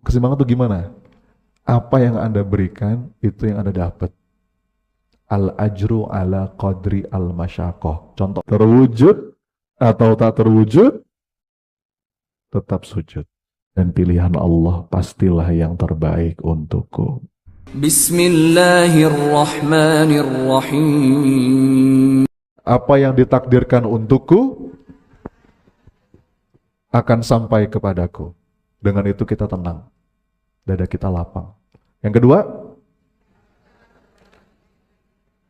Keseimbangan itu gimana? Apa yang Anda berikan, itu yang Anda dapat. Al-ajru ala qadri al-masyakoh. Contoh, terwujud atau tak terwujud, tetap sujud. Dan pilihan Allah pastilah yang terbaik untukku. Bismillahirrahmanirrahim. Apa yang ditakdirkan untukku akan sampai kepadaku. Dengan itu kita tenang. Dada kita lapang. Yang kedua,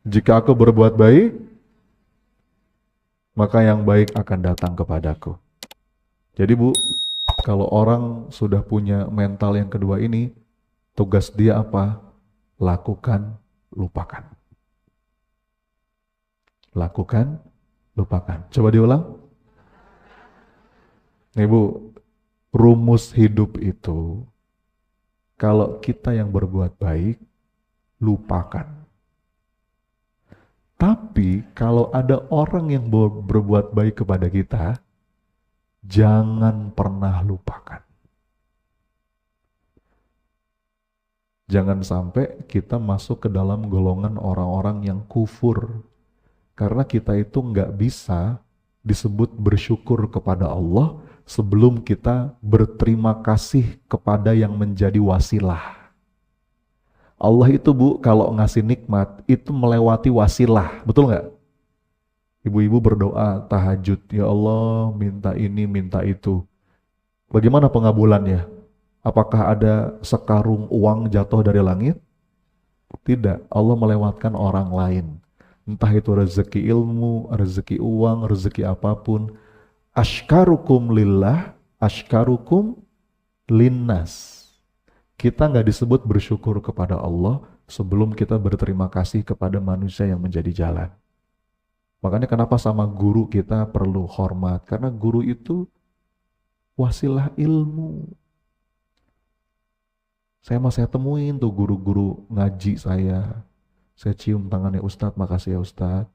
jika aku berbuat baik, maka yang baik akan datang kepadaku. Jadi Bu, kalau orang sudah punya mental yang kedua ini, tugas dia apa? Lakukan, lupakan. Lakukan, lupakan. Coba diulang. Nih Bu, rumus hidup itu, kalau kita yang berbuat baik, lupakan. Tapi kalau ada orang yang berbuat baik kepada kita, jangan pernah lupakan. Jangan sampai kita masuk ke dalam golongan orang-orang yang kufur. Karena kita itu nggak bisa disebut bersyukur kepada Allah sebelum kita berterima kasih kepada yang menjadi wasilah. Allah itu Bu, kalau ngasih nikmat, itu melewati wasilah. Betul nggak? Ibu-ibu berdoa tahajud, ya Allah minta ini, minta itu. Bagaimana pengabulannya? Apakah ada sekarung uang jatuh dari langit? Tidak, Allah melewatkan orang lain. Entah itu rezeki ilmu, rezeki uang, rezeki apapun. Ashkarukum lillah, ashkarukum linnas. Kita nggak disebut bersyukur kepada Allah sebelum kita berterima kasih kepada manusia yang menjadi jalan. Makanya kenapa sama guru kita perlu hormat, karena guru itu wasilah ilmu. Saya temuin tuh guru-guru ngaji saya cium tangannya, Ustadz, makasih ya Ustadz.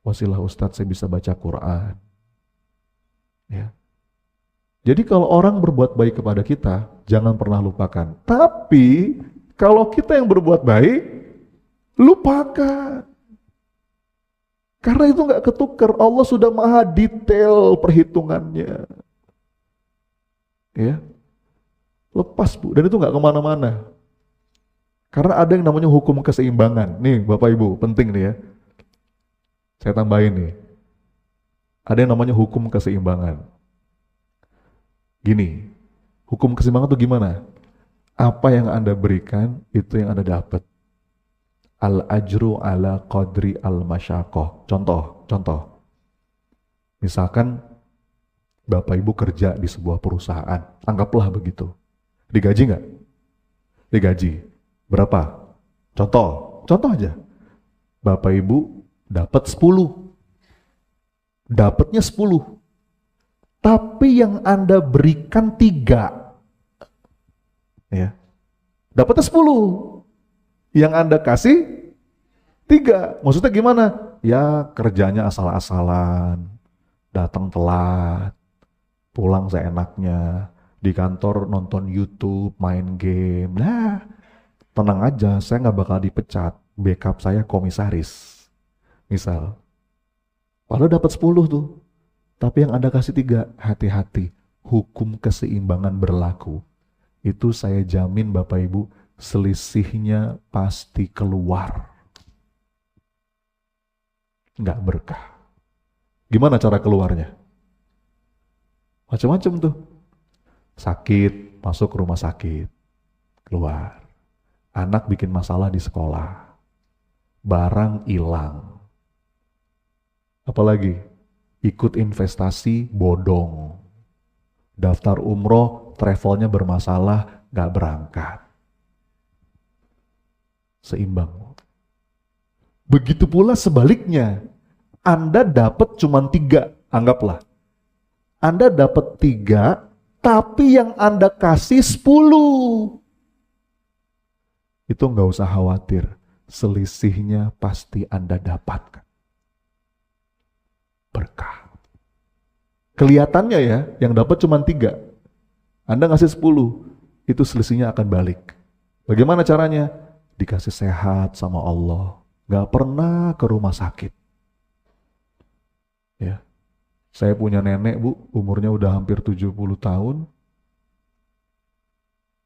Wasilah Ustadz saya bisa baca Quran. Ya. Jadi kalau orang berbuat baik kepada kita, jangan pernah lupakan. Tapi kalau kita yang berbuat baik, lupakan. Karena itu nggak ketukar. Allah sudah maha detail perhitungannya. Ya, lepas Bu. Dan itu nggak kemana-mana. Karena ada yang namanya hukum keseimbangan. Nih Bapak Ibu, penting nih ya. Saya tambahin nih. Ada yang namanya hukum keseimbangan. Gini, hukum keseimbangan itu gimana? Apa yang Anda berikan, itu yang Anda dapat. Al-ajru ala qadri al-masyakoh. Contoh. Misalkan Bapak Ibu kerja di sebuah perusahaan. Anggaplah begitu. Digaji nggak? Digaji. Berapa? Contoh aja. Bapak Ibu dapat 10. Dapatnya 10. Tapi yang Anda berikan 3. Ya. Dapatnya 10. Yang Anda kasih 3. Maksudnya gimana? Ya kerjanya asal-asalan. Datang telat. Pulang seenaknya. Di kantor nonton YouTube, main game. Nah, tenang aja, saya nggak bakal dipecat. Backup saya komisaris. Misal. Padahal dapat 10 tuh. Tapi yang Anda kasih 3, hati-hati. Hukum keseimbangan berlaku. Itu saya jamin Bapak Ibu, selisihnya pasti keluar. Nggak berkah. Gimana cara keluarnya? Macam-macam tuh. Sakit, masuk rumah sakit. Keluar. Anak bikin masalah di sekolah. Barang hilang. Apalagi? Ikut investasi bodong. Daftar umroh, travelnya bermasalah, gak berangkat. Seimbang. Begitu pula sebaliknya. Anda dapat cuma 3, anggaplah. Anda dapat 3, tapi yang Anda kasih 10. Itu nggak usah khawatir. Selisihnya pasti Anda dapatkan. Berkah. Kelihatannya ya, yang dapat cuma 3. Anda ngasih 10. itu selisihnya akan balik. Bagaimana caranya? Dikasih sehat sama Allah. Gak pernah ke rumah sakit. Ya. Saya punya nenek, Bu, umurnya udah hampir 70 tahun.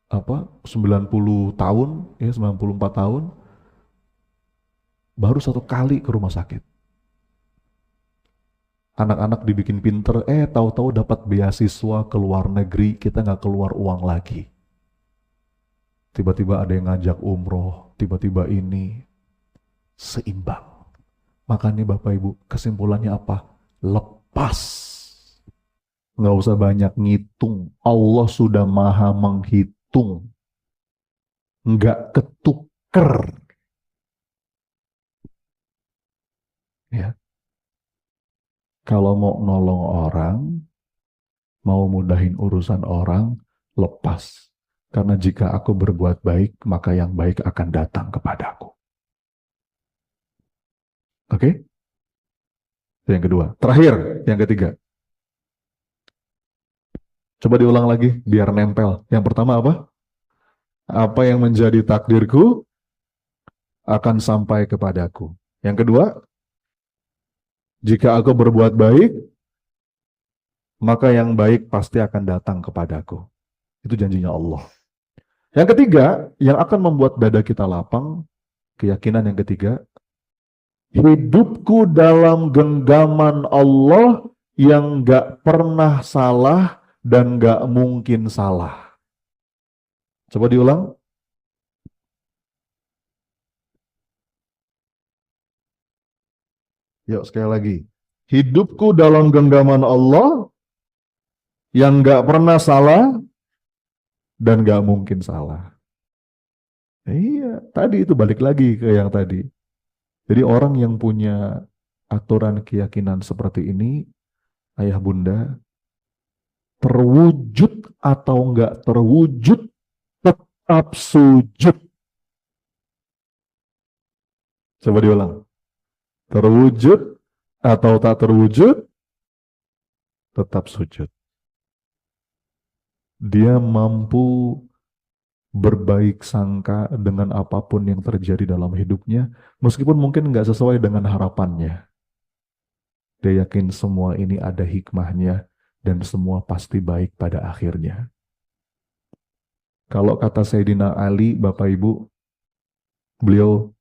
90 tahun, ya 94 tahun. Baru 1 kali ke rumah sakit. Anak-anak dibikin pinter, tahu-tahu dapat beasiswa ke luar negeri, kita nggak keluar uang lagi. Tiba-tiba ada yang ngajak umroh, tiba-tiba ini seimbang. Makanya Bapak Ibu, kesimpulannya apa? Lepas. Nggak usah banyak ngitung. Allah sudah maha menghitung. Nggak ketuker. Ya. Kalau mau nolong orang, mau mudahin urusan orang, lepas. Karena jika aku berbuat baik, maka yang baik akan datang kepadaku. Oke? Yang kedua. Terakhir, yang ketiga. Coba diulang lagi, biar nempel. Yang pertama apa? Apa yang menjadi takdirku akan sampai kepadaku. Yang kedua, jika aku berbuat baik, maka yang baik pasti akan datang kepadaku. Itu janjinya Allah. Yang ketiga, yang akan membuat dada kita lapang, keyakinan yang ketiga, hidupku dalam genggaman Allah yang gak pernah salah dan gak mungkin salah. Coba diulang. Yuk sekali lagi. Hidupku dalam genggaman Allah yang gak pernah salah dan gak mungkin salah. Iya, tadi itu balik lagi ke yang tadi. Jadi orang yang punya aturan keyakinan seperti ini, ayah bunda, terwujud atau enggak terwujud, tetap sujud. Coba diulang. Terwujud atau tak terwujud, tetap sujud. Dia mampu berbaik sangka dengan apapun yang terjadi dalam hidupnya, meskipun mungkin nggak sesuai dengan harapannya. Dia yakin semua ini ada hikmahnya, dan semua pasti baik pada akhirnya. Kalau kata Sayyidina Ali, Bapak Ibu, beliau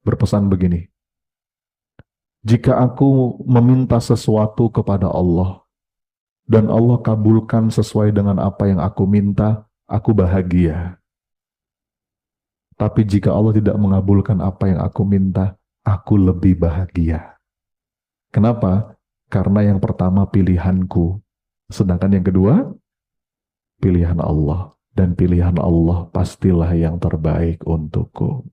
berpesan begini, jika aku meminta sesuatu kepada Allah, dan Allah kabulkan sesuai dengan apa yang aku minta, aku bahagia. Tapi jika Allah tidak mengabulkan apa yang aku minta, aku lebih bahagia. Kenapa? Karena yang pertama pilihanku, sedangkan yang kedua pilihan Allah. Dan pilihan Allah pastilah yang terbaik untukku.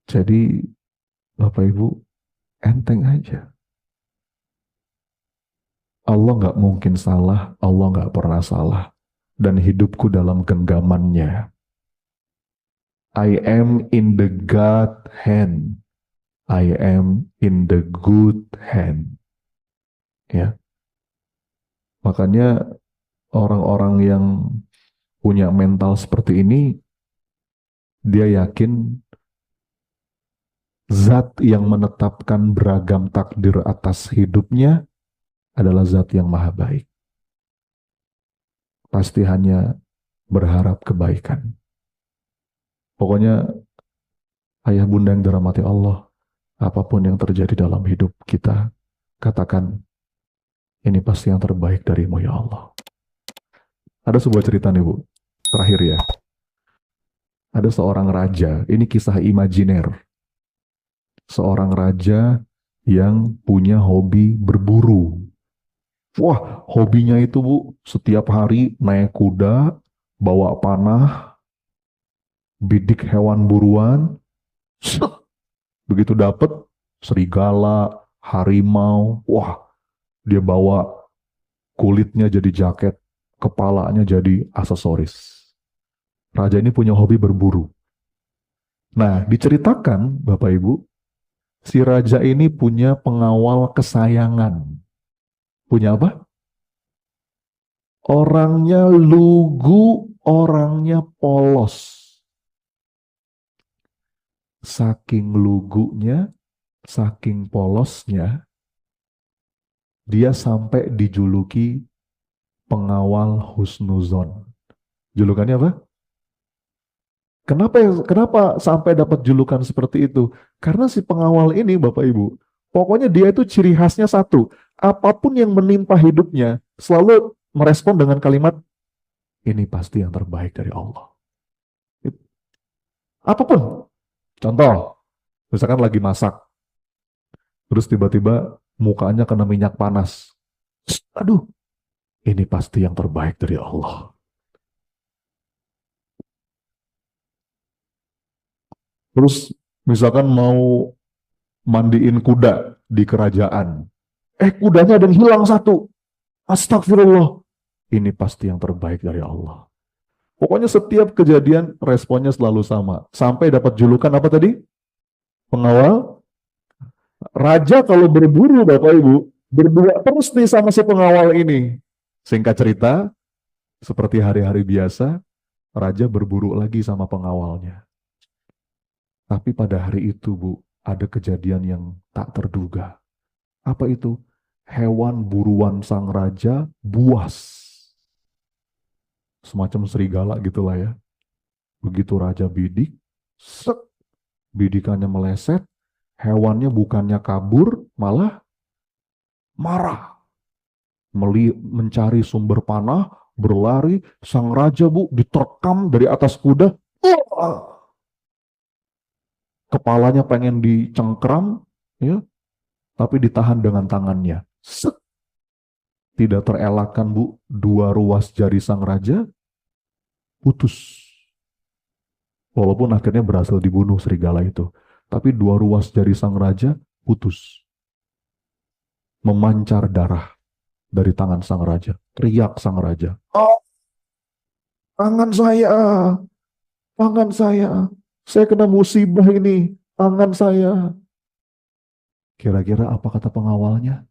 Jadi Bapak Ibu, enteng aja. Allah nggak mungkin salah, Allah nggak pernah salah. Dan hidupku dalam genggamannya. I am in the God hand. I am in the good hand. Ya. Makanya orang-orang yang punya mental seperti ini, dia yakin zat yang menetapkan beragam takdir atas hidupnya adalah zat yang maha baik. Pasti hanya berharap kebaikan. Pokoknya ayah bunda yang dirahmati Allah, apapun yang terjadi dalam hidup kita, katakan, ini pasti yang terbaik darimu ya Allah. Ada sebuah cerita nih Bu, terakhir ya. Ada seorang raja, ini kisah imajiner. Seorang raja yang punya hobi berburu. Wah, hobinya itu Bu, setiap hari naik kuda, bawa panah, bidik hewan buruan. Begitu dapat serigala, harimau, wah, dia bawa kulitnya jadi jaket, kepalanya jadi aksesoris. Raja ini punya hobi berburu. Nah, diceritakan Bapak Ibu, si raja ini punya pengawal kesayangan. Punya apa? Orangnya lugu, orangnya polos. Saking lugunya, saking polosnya, dia sampai dijuluki pengawal husnuzon. Julukannya apa? Kenapa sampai dapat julukan seperti itu? Karena si pengawal ini, Bapak Ibu, pokoknya dia itu ciri khasnya satu. Apapun yang menimpa hidupnya, selalu merespon dengan kalimat, ini pasti yang terbaik dari Allah. Apapun. Contoh, misalkan lagi masak, terus tiba-tiba mukanya kena minyak panas. Aduh, ini pasti yang terbaik dari Allah. Terus misalkan mau mandiin kuda di kerajaan. Kudanya ada yang hilang satu. Astagfirullah. Ini pasti yang terbaik dari Allah. Pokoknya setiap kejadian responnya selalu sama. Sampai dapat julukan apa tadi? Pengawal. Raja kalau berburu Bapak Ibu, berdua terus nih sama si pengawal ini. Singkat cerita, seperti hari-hari biasa, Raja berburu lagi sama pengawalnya. Tapi pada hari itu, Bu, ada kejadian yang tak terduga. Apa itu? Hewan buruan sang raja buas. Semacam serigala gitulah ya. Begitu raja bidik, sek, bidikannya meleset, hewannya bukannya kabur, malah marah. Mencari sumber panah, berlari, sang raja, Bu, diterkam dari atas kuda. Kepalanya pengen dicengkram, ya, tapi ditahan dengan tangannya. Set. Tidak terelakkan, Bu, dua ruas jari sang raja putus. Walaupun akhirnya berhasil dibunuh serigala itu. Tapi dua ruas jari sang raja putus. Memancar darah dari tangan sang raja. Teriak sang raja. Oh, tangan saya, tangan saya. Saya kena musibah ini, tangan saya. Kira-kira apa kata pengawalnya?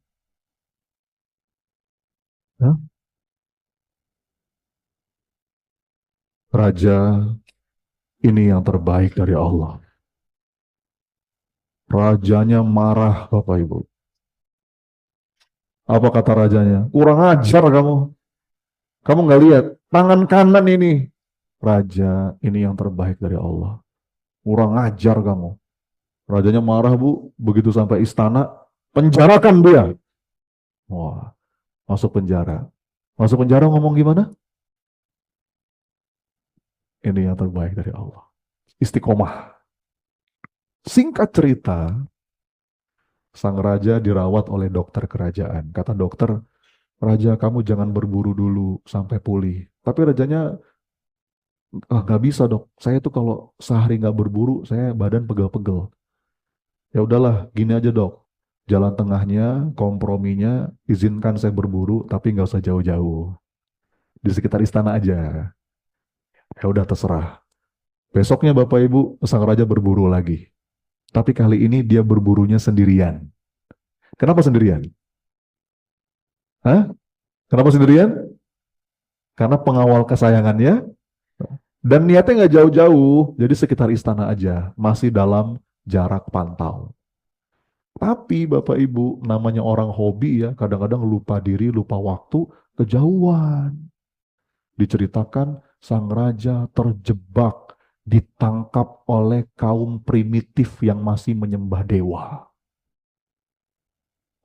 Hah? Raja, ini yang terbaik dari Allah. Rajanya marah, Bapak Ibu. Apa kata rajanya? Kurang ajar kamu. Kamu nggak lihat tangan kanan ini. Raja, ini yang terbaik dari Allah. Kurang ajar kamu. Rajanya marah, Bu. Begitu sampai istana, penjarakan dia. Wah, masuk penjara. Masuk penjara ngomong gimana? Ini yang terbaik dari Allah. Istiqomah. Singkat cerita, sang raja dirawat oleh dokter kerajaan. Kata dokter, raja kamu jangan berburu dulu sampai pulih. Tapi rajanya, nggak bisa dok. Saya tuh kalau sehari nggak berburu, saya badan pegel-pegel. Ya udahlah, gini aja dok. Jalan tengahnya, komprominya, izinkan saya berburu, tapi nggak usah jauh-jauh. Di sekitar istana aja. Ya udah terserah. Besoknya Bapak Ibu, sang raja berburu lagi. Tapi kali ini dia berburunya sendirian. Kenapa sendirian? Hah? Kenapa sendirian? Karena pengawal kesayangannya dan niatnya nggak jauh-jauh, jadi sekitar istana aja, masih dalam jarak pantau. Tapi Bapak Ibu, namanya orang hobi ya, kadang-kadang lupa diri, lupa waktu, kejauhan. Diceritakan sang raja terjebak, ditangkap oleh kaum primitif yang masih menyembah dewa.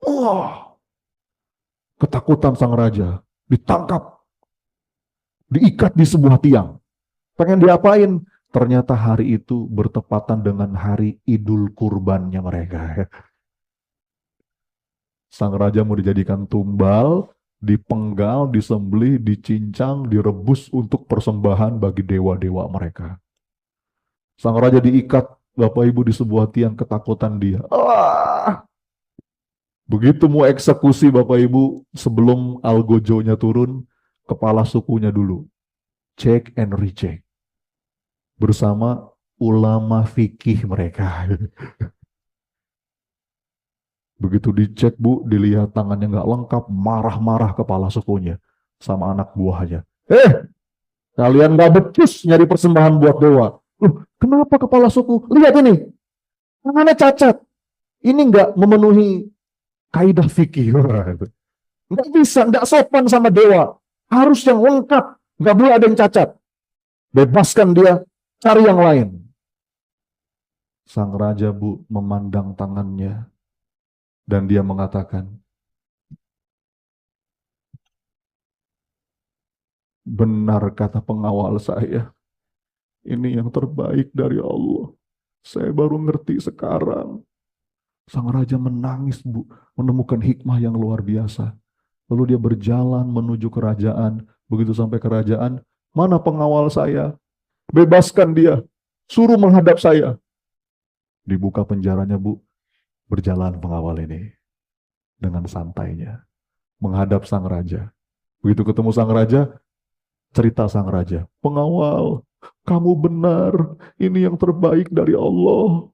Wah, ketakutan sang raja, ditangkap, diikat di sebuah tiang. Pengen diapain? Ternyata hari itu bertepatan dengan hari Idul Kurbannya mereka. Sang raja mau dijadikan tumbal, dipenggal, disembelih, dicincang, direbus untuk persembahan bagi dewa-dewa mereka. Sang raja diikat, Bapak Ibu, di sebuah tiang, ketakutan dia. Begitu mau eksekusi Bapak Ibu, sebelum algojonya turun, kepala sukunya dulu. Check and recheck. Bersama ulama fikih mereka. Begitu dicek Bu, dilihat tangannya nggak lengkap, marah-marah kepala sukunya. sama anak buahnya. Kalian gak becus nyari persembahan buat dewa. Kenapa kepala suku? Lihat ini, tangannya cacat. Ini nggak memenuhi kaidah fikih. Nggak bisa, nggak sopan sama dewa. Harus yang lengkap, nggak boleh ada yang cacat. Bebaskan dia, cari yang lain. Sang raja, Bu, memandang tangannya dan dia mengatakan, benar kata pengawal saya, ini yang terbaik dari Allah. Saya baru ngerti sekarang. Sang raja menangis, Bu, menemukan hikmah yang luar biasa. Lalu dia berjalan menuju kerajaan. Begitu sampai kerajaan, mana pengawal saya? Bebaskan dia, suruh menghadap saya. Dibuka penjaranya, Bu. Berjalan pengawal ini dengan santainya menghadap sang raja. Begitu ketemu sang raja, cerita sang raja, pengawal, kamu benar, ini yang terbaik dari Allah.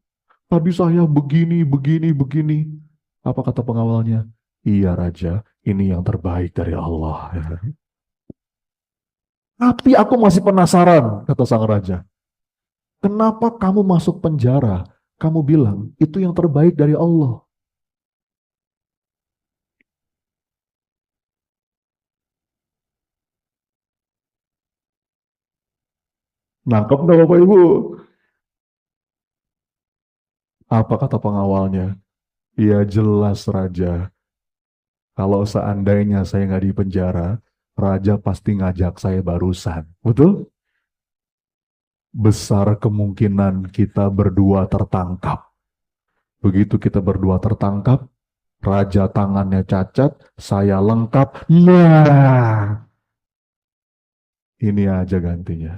Tadi saya begini, begini, begini. Apa kata pengawalnya? Iya raja, ini yang terbaik dari Allah. Tapi aku masih penasaran, kata sang raja. Kenapa kamu masuk penjara? Kamu bilang, itu yang terbaik dari Allah. Nangkep nggak Bapak Ibu? Apa kata pengawalnya? Ya jelas raja. Kalau seandainya saya nggak di penjara, raja pasti ngajak saya barusan. Betul? Besar kemungkinan kita berdua tertangkap. Begitu kita berdua tertangkap, raja tangannya cacat, saya lengkap. Nah, ini aja gantinya.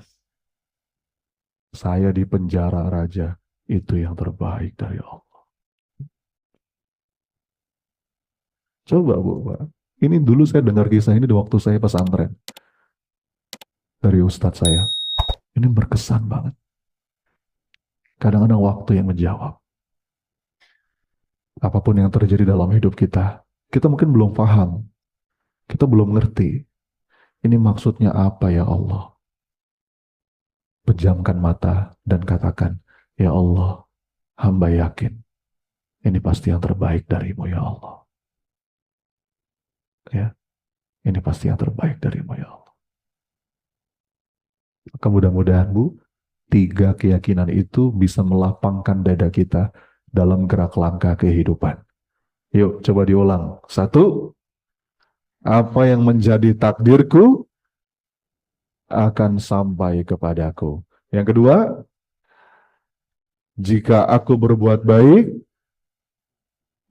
Saya di penjara raja, itu yang terbaik dari Allah. Coba Bu, Pak. Ini dulu saya dengar kisah ini di waktu saya pesantren. Dari ustadz saya. Ini berkesan banget. Kadang-kadang waktu yang menjawab. Apapun yang terjadi dalam hidup kita mungkin belum paham. Kita belum ngerti. Ini maksudnya apa ya Allah? Pejamkan mata dan katakan, ya Allah, hamba yakin. Ini pasti yang terbaik darimu ya Allah. Ya, ini pasti yang terbaik darimu ya Allah. Maka mudah-mudahan Bu, 3 keyakinan itu bisa melapangkan dada kita dalam gerak langkah kehidupan. Yuk, coba diulang. 1, apa yang menjadi takdirku akan sampai kepadaku. Yang kedua, jika aku berbuat baik,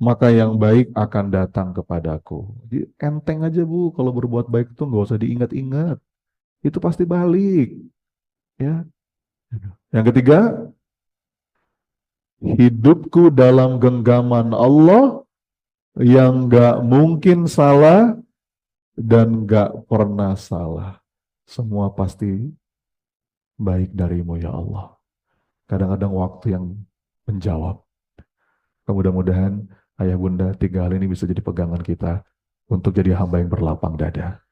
maka yang baik akan datang kepadaku. Jadi, enteng aja Bu, kalau berbuat baik itu nggak usah diingat-ingat. Itu pasti balik. Ya. Yang ketiga, hidupku dalam genggaman Allah yang nggak mungkin salah dan nggak pernah salah. Semua pasti baik darimu ya Allah. Kadang-kadang waktu yang menjawab. Mudah-mudahan ayah bunda 3 hal ini bisa jadi pegangan kita untuk jadi hamba yang berlapang dada.